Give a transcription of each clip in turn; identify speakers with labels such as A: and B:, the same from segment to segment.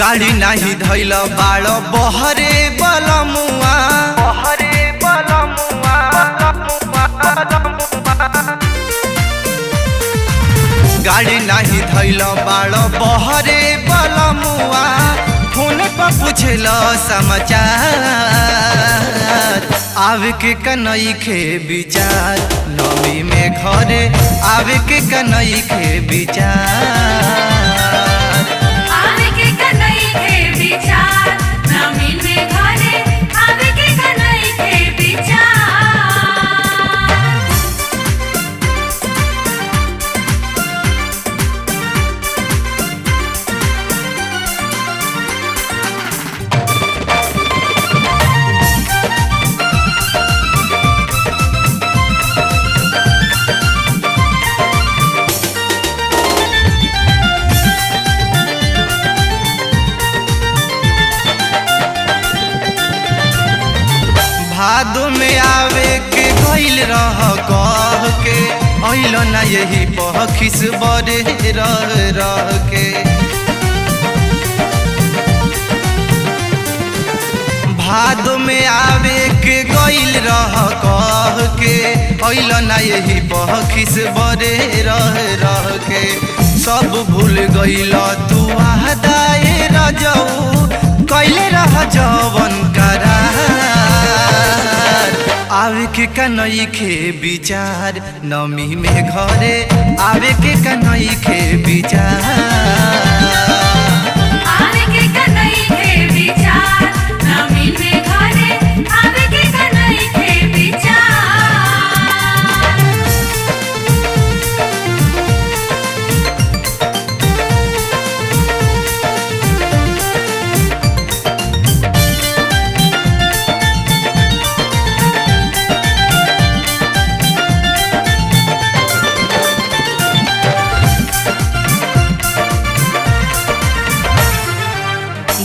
A: गाड़ी नाही धैल बाड़ बहरे बलमुआ गाड़ी नाही धैल बाड़ बहरे बलमुआ फोन पर पूछल समाचार आवे के कनई के विचार नवी में घरे आवे के कनई के विचार भादो में आवे के गइल रह कह के अइल ना यही पखिस बड़े रह के भादो में आवे के गइल रह कह के अइल ना यही पखिस बड़े रह के सब भूल गइल तू आदाए रजऊ कैले रह जवन करार आवे के कनई के विचार नमी में घरे आवे के कनई के विचार
B: आवे के कनई के विचार नमी में घरे आवे के कनई के विचार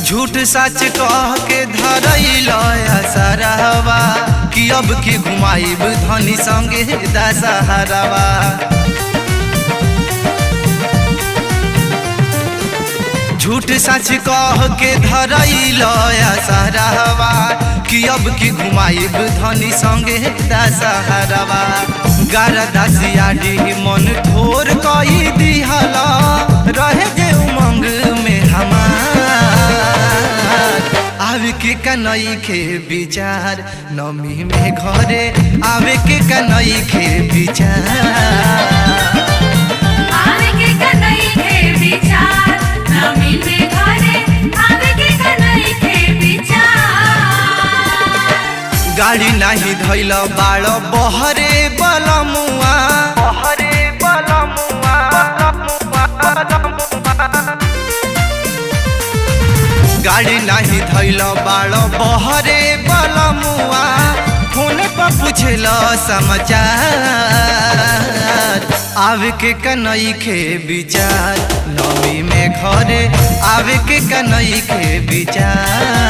A: झूठ सच कह के धरैल असरवा कि अब की घुमाइब धनी संगे दशहरवा झूठ सच कह के धरैल असरवा कि अब की घुमाइब धनी संगे दशहरवा गारदासियाडी मन ठोर कही दिहल रहे जे उमंग में हमार आवे के कनई के विचार नमी में घरे आवे के कनई के विचार
B: आवे के कनई के विचार नमी में घरे आवे के कनई के विचार
A: गाड़ी नाही धैल बाड़ बहरे बलमुआ गाड़ी नाही धैल बाड़ बहरे बलमुआ फोन पर पूछल समाचार आवे के कनई के विचार नवी में घरे आवे के कनई के विचार।